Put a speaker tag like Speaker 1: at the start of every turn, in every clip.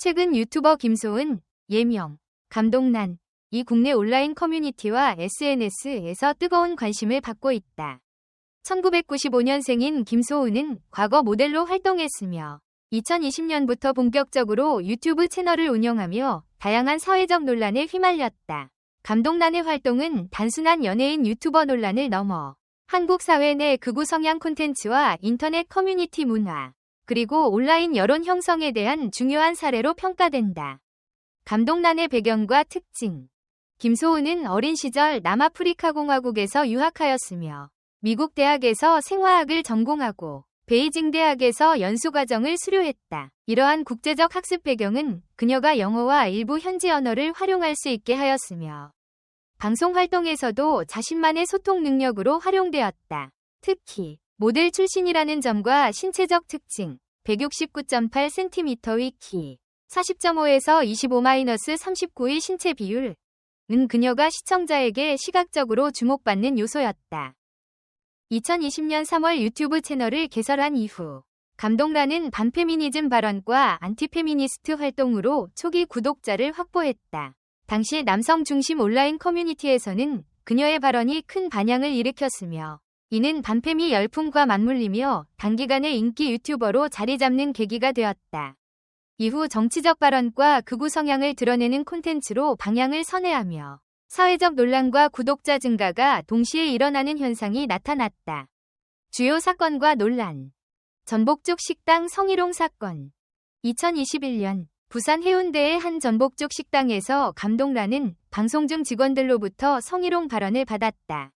Speaker 1: 최근 유튜버 김소은, 예명, 감동란, 이 국내 온라인 커뮤니티와 SNS에서 뜨거운 관심을 받고 있다. 1995년생인 김소은은 과거 모델로 활동했으며 2020년부터 본격적으로 유튜브 채널을 운영하며 다양한 사회적 논란에 휘말렸다. 감동란의 활동은 단순한 연예인 유튜버 논란을 넘어 한국 사회 내 극우 성향 콘텐츠와 인터넷 커뮤니티 문화, 그리고 온라인 여론 형성에 대한 중요한 사례로 평가된다. 감동란의 배경과 특징. 김소은은 어린 시절 남아프리카 공화국에서 유학하였으며 미국 대학에서 생화학을 전공하고 베이징 대학에서 연수과정을 수료했다. 이러한 국제적 학습 배경은 그녀가 영어와 일부 현지 언어를 활용할 수 있게 하였으며 방송 활동에서도 자신만의 소통 능력으로 활용되었다. 특히 모델 출신이라는 점과 신체적 특징, 169.8cm의 키, 40.5에서 25-39의 신체 비율, 은 그녀가 시청자에게 시각적으로 주목받는 요소였다. 2020년 3월 유튜브 채널을 개설한 이후 감동란은 반페미니즘 발언과 안티페미니스트 활동으로 초기 구독자를 확보했다. 당시 남성 중심 온라인 커뮤니티에서는 그녀의 발언이 큰 반향을 일으켰으며 이는 반페미 열풍과 맞물리며 단기간에 인기 유튜버로 자리 잡는 계기가 되었다. 이후 정치적 발언과 극우 성향을 드러내는 콘텐츠로 방향을 선회하며 사회적 논란과 구독자 증가가 동시에 일어나는 현상이 나타났다. 주요 사건과 논란. 전복죽 식당 성희롱 사건. 2021년 부산 해운대의 한 전복죽 식당에서 감동란은 방송 중 직원들로부터 성희롱 발언을 받았다.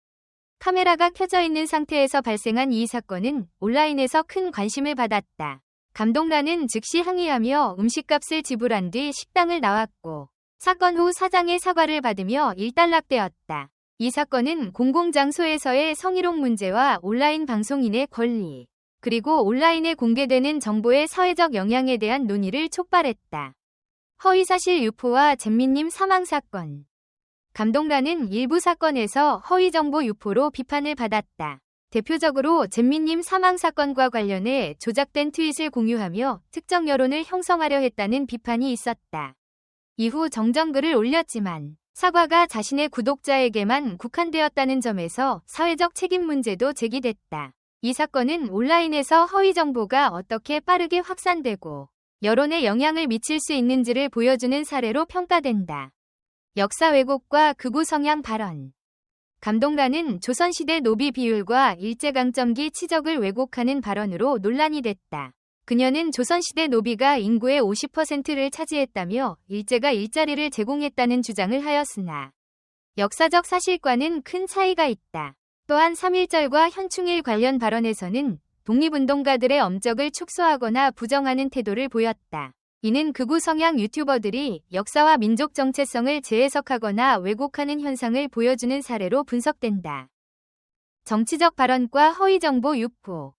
Speaker 1: 카메라가 켜져 있는 상태에서 발생한 이 사건은 온라인에서 큰 관심을 받았다. 감동란은 즉시 항의하며 음식값을 지불한 뒤 식당을 나왔고 사건 후 사장의 사과를 받으며 일단락되었다. 이 사건은 공공장소에서의 성희롱 문제와 온라인 방송인의 권리, 그리고 온라인에 공개되는 정보의 사회적 영향에 대한 논의를 촉발했다. 허위사실 유포와 잼민님 사망 사건. 감동란은 일부 사건에서 허위정보 유포로 비판을 받았다. 대표적으로 잼민님 사망 사건과 관련해 조작된 트윗을 공유하며 특정 여론을 형성하려 했다는 비판이 있었다. 이후 정정글을 올렸지만 사과가 자신의 구독자에게만 국한되었다는 점에서 사회적 책임 문제도 제기됐다. 이 사건은 온라인에서 허위 정보가 어떻게 빠르게 확산되고 여론에 영향을 미칠 수 있는지를 보여주는 사례로 평가된다. 역사 왜곡과 극우 성향 발언. 감동란은 조선시대 노비 비율과 일제강점기 치적을 왜곡하는 발언으로 논란이 됐다. 그녀는 조선시대 노비가 인구의 50%를 차지했다며 일제가 일자리를 제공했다는 주장을 하였으나 역사적 사실과는 큰 차이가 있다. 또한 3.1절과 현충일 관련 발언에서는 독립운동가들의 엄적을 축소하거나 부정하는 태도를 보였다. 이는 극우 성향 유튜버들이 역사와 민족 정체성을 재해석하거나 왜곡하는 현상을 보여주는 사례로 분석된다. 정치적 발언과 허위정보 유포.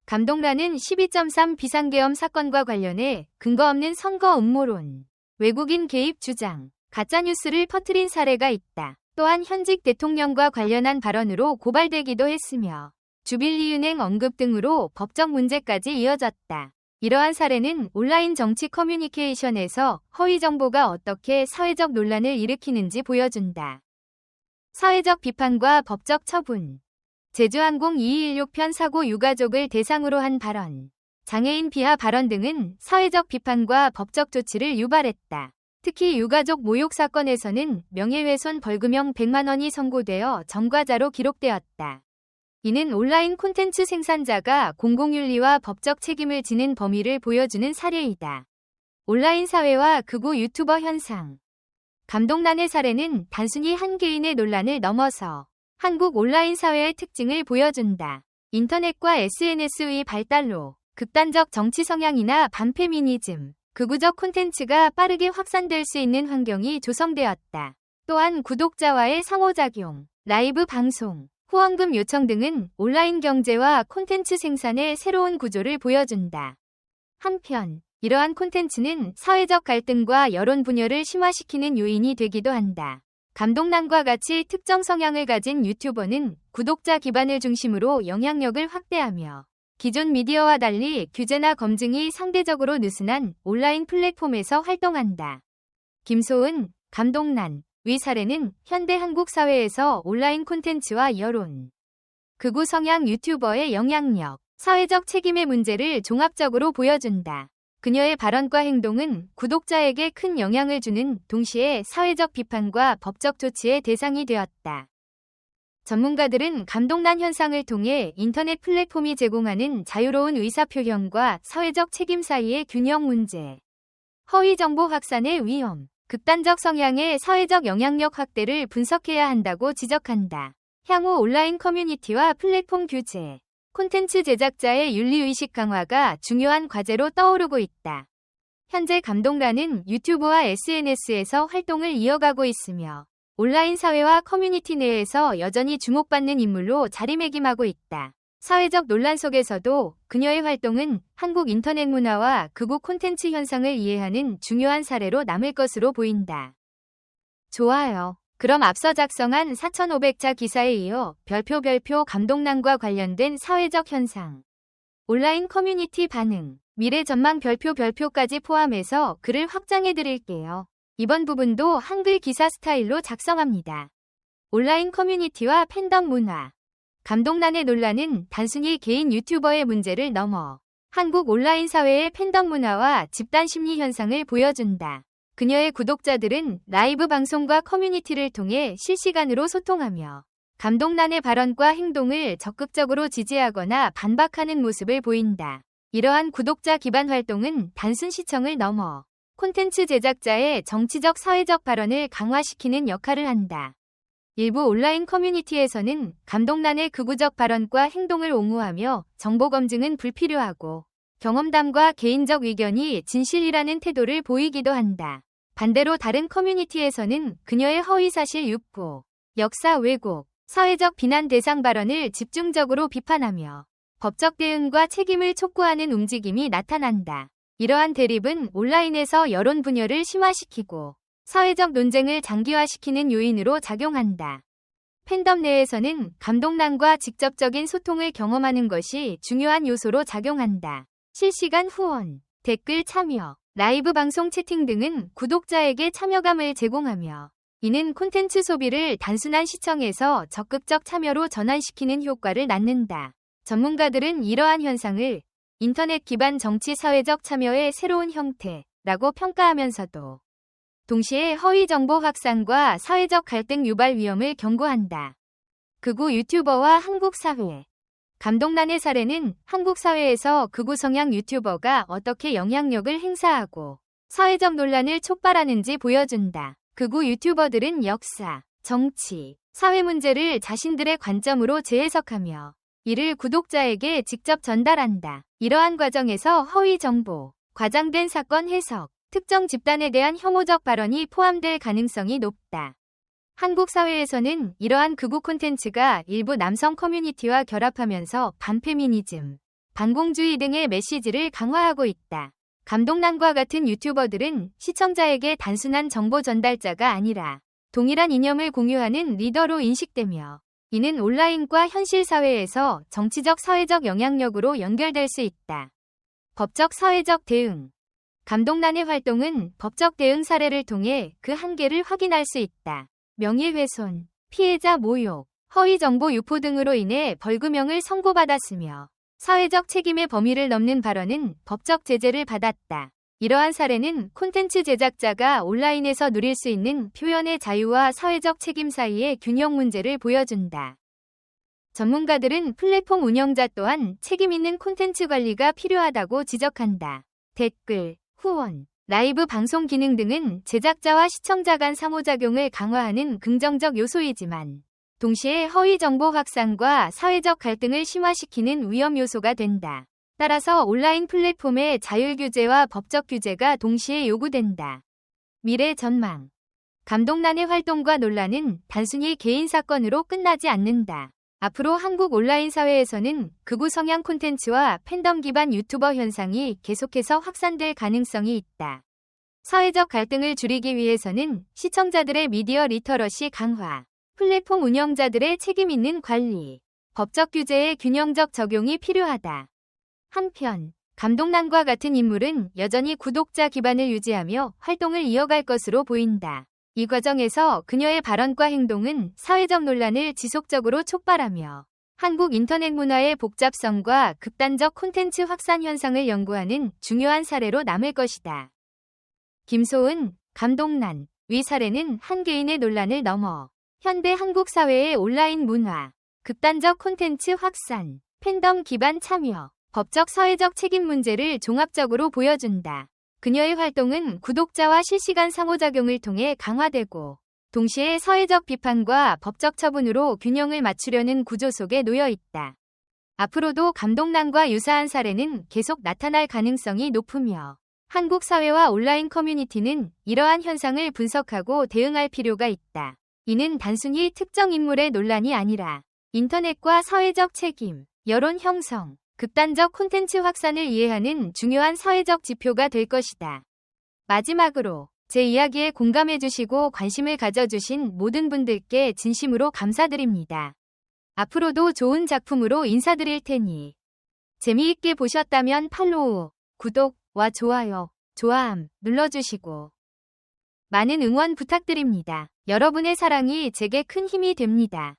Speaker 1: 감동란은 12.3 비상계엄 사건과 관련해 근거 없는 선거 음모론, 외국인 개입 주장, 가짜뉴스를 퍼뜨린 사례가 있다. 또한 현직 대통령과 관련한 발언으로 고발되기도 했으며 주빌리은행 언급 등으로 법적 문제까지 이어졌다. 이러한 사례는 온라인 정치 커뮤니케이션에서 허위 정보가 어떻게 사회적 논란을 일으키는지 보여준다. 사회적 비판과 법적 처분. 제주항공 2216편 사고 유가족을 대상으로 한 발언, 장애인 비하 발언 등은 사회적 비판과 법적 조치를 유발했다. 특히 유가족 모욕 사건에서는 명예훼손 벌금형 100만 원이 선고되어 전과자로 기록되었다. 이는 온라인 콘텐츠 생산자가 공공윤리와 법적 책임을 지는 범위를 보여주는 사례이다. 온라인 사회와 극우 유튜버 현상. 감동란의 사례는 단순히 한 개인의 논란을 넘어서 한국 온라인 사회의 특징을 보여준다. 인터넷과 SNS의 발달로 극단적 정치 성향이나 반페미니즘, 극우적 콘텐츠가 빠르게 확산될 수 있는 환경이 조성되었다. 또한 구독자와의 상호작용, 라이브 방송, 후원금 요청 등은 온라인 경제와 콘텐츠 생산의 새로운 구조를 보여준다. 한편, 이러한 콘텐츠는 사회적 갈등과 여론 분열을 심화시키는 요인이 되기도 한다. 감동란과 같이 특정 성향을 가진 유튜버는 구독자 기반을 중심으로 영향력을 확대하며 기존 미디어와 달리 규제나 검증이 상대적으로 느슨한 온라인 플랫폼에서 활동한다. 김소은, 감동란, 위 사례는 현대 한국 사회에서 온라인 콘텐츠와 여론, 극우 성향 유튜버의 영향력, 사회적 책임의 문제를 종합적으로 보여준다. 그녀의 발언과 행동은 구독자에게 큰 영향을 주는 동시에 사회적 비판과 법적 조치의 대상이 되었다. 전문가들은 감동란 현상을 통해 인터넷 플랫폼이 제공하는 자유로운 의사표현과 사회적 책임 사이의 균형 문제, 허위 정보 확산의 위험, 극단적 성향의 사회적 영향력 확대를 분석해야 한다고 지적한다. 향후 온라인 커뮤니티와 플랫폼 규제, 콘텐츠 제작자의 윤리의식 강화가 중요한 과제로 떠오르고 있다. 현재 감동란은 유튜브와 SNS에서 활동을 이어가고 있으며 온라인 사회와 커뮤니티 내에서 여전히 주목받는 인물로 자리매김하고 있다. 사회적 논란 속에서도 그녀의 활동은 한국 인터넷 문화와 극우 콘텐츠 현상을 이해하는 중요한 사례로 남을 것으로 보인다. 좋아요. 그럼 앞서 작성한 4,500자 기사에 이어 별표 감동란과 관련된 사회적 현상, 온라인 커뮤니티 반응, 미래 전망 별표까지 포함해서 글을 확장해 드릴게요. 이번 부분도 한글 기사 스타일로 작성합니다. 온라인 커뮤니티와 팬덤 문화. 감동란의 논란은 단순히 개인 유튜버의 문제를 넘어 한국 온라인 사회의 팬덤 문화와 집단 심리 현상을 보여준다. 그녀의 구독자들은 라이브 방송과 커뮤니티를 통해 실시간으로 소통하며 감동란의 발언과 행동을 적극적으로 지지하거나 반박하는 모습을 보인다. 이러한 구독자 기반 활동은 단순 시청을 넘어 콘텐츠 제작자의 정치적 사회적 발언을 강화시키는 역할을 한다. 일부 온라인 커뮤니티에서는 감동란의 극우적 발언과 행동을 옹호하며 정보 검증은 불필요하고 경험담과 개인적 의견이 진실이라는 태도를 보이기도 한다. 반대로 다른 커뮤니티에서는 그녀의 허위사실 유포, 역사 왜곡, 사회적 비난 대상 발언을 집중적으로 비판하며 법적 대응과 책임을 촉구하는 움직임이 나타난다. 이러한 대립은 온라인에서 여론 분열을 심화시키고 사회적 논쟁을 장기화시키는 요인으로 작용한다. 팬덤 내에서는 감동란과 직접적인 소통을 경험하는 것이 중요한 요소로 작용한다. 실시간 후원, 댓글 참여, 라이브 방송 채팅 등은 구독자에게 참여감을 제공하며 이는 콘텐츠 소비를 단순한 시청에서 적극적 참여로 전환시키는 효과를 낳는다. 전문가들은 이러한 현상을 인터넷 기반 정치 사회적 참여의 새로운 형태라고 평가하면서도 동시에 허위 정보 확산과 사회적 갈등 유발 위험을 경고한다. 극우 유튜버와 한국 사회. 감동란의 사례는 한국 사회에서 극우 성향 유튜버가 어떻게 영향력을 행사하고 사회적 논란을 촉발하는지 보여준다. 극우 유튜버들은 역사, 정치, 사회 문제를 자신들의 관점으로 재해석하며 이를 구독자에게 직접 전달한다. 이러한 과정에서 허위 정보, 과장된 사건 해석, 특정 집단에 대한 혐오적 발언이 포함될 가능성이 높다. 한국 사회에서는 이러한 극우 콘텐츠가 일부 남성 커뮤니티와 결합하면서 반페미니즘, 반공주의 등의 메시지를 강화하고 있다. 감동란과 같은 유튜버들은 시청자에게 단순한 정보 전달자가 아니라 동일한 이념을 공유하는 리더로 인식되며 이는 온라인과 현실 사회에서 정치적 사회적 영향력으로 연결될 수 있다. 법적 사회적 대응. 감동란의 활동은 법적 대응 사례를 통해 그 한계를 확인할 수 있다. 명예훼손, 피해자 모욕, 허위 정보 유포 등으로 인해 벌금형을 선고받았으며 사회적 책임의 범위를 넘는 발언은 법적 제재를 받았다. 이러한 사례는 콘텐츠 제작자가 온라인에서 누릴 수 있는 표현의 자유와 사회적 책임 사이의 균형 문제를 보여준다. 전문가들은 플랫폼 운영자 또한 책임 있는 콘텐츠 관리가 필요하다고 지적한다. 댓글, 후원, 라이브 방송 기능 등은 제작자와 시청자 간 상호작용을 강화하는 긍정적 요소이지만 동시에 허위 정보 확산과 사회적 갈등을 심화시키는 위험 요소가 된다. 따라서 온라인 플랫폼의 자율 규제와 법적 규제가 동시에 요구된다. 미래 전망. 감동란의 활동과 논란은 단순히 개인 사건으로 끝나지 않는다. 앞으로 한국 온라인 사회에서는 극우 성향 콘텐츠와 팬덤 기반 유튜버 현상이 계속해서 확산될 가능성이 있다. 사회적 갈등을 줄이기 위해서는 시청자들의 미디어 리터러시 강화, 플랫폼 운영자들의 책임 있는 관리, 법적 규제의 균형적 적용이 필요하다. 한편 감독난과 같은 인물은 여전히 구독자 기반을 유지하며 활동을 이어갈 것으로 보인다. 이 과정에서 그녀의 발언과 행동은 사회적 논란을 지속적으로 촉발하며 한국 인터넷 문화의 복잡성과 극단적 콘텐츠 확산 현상을 연구하는 중요한 사례로 남을 것이다. 김소은, 감독난, 위 사례는 한 개인의 논란을 넘어 현대 한국 사회의 온라인 문화, 극단적 콘텐츠 확산, 팬덤 기반 참여, 법적 사회적 책임 문제를 종합적으로 보여준다. 그녀의 활동은 구독자와 실시간 상호작용을 통해 강화되고 동시에 사회적 비판과 법적 처분으로 균형을 맞추려는 구조 속에 놓여 있다. 앞으로도 감독난과 유사한 사례는 계속 나타날 가능성이 높으며 한국 사회와 온라인 커뮤니티는 이러한 현상을 분석하고 대응할 필요가 있다. 이는 단순히 특정 인물의 논란이 아니라 인터넷과 사회적 책임, 여론 형성, 극단적 콘텐츠 확산을 이해하는 중요한 사회적 지표가 될 것이다. 마지막으로 제 이야기에 공감해주시고 관심을 가져주신 모든 분들께 진심으로 감사드립니다. 앞으로도 좋은 작품으로 인사드릴 테니 재미있게 보셨다면 팔로우, 구독과 좋아요, 좋아함 눌러주시고 많은 응원 부탁드립니다. 여러분의 사랑이 제게 큰 힘이 됩니다.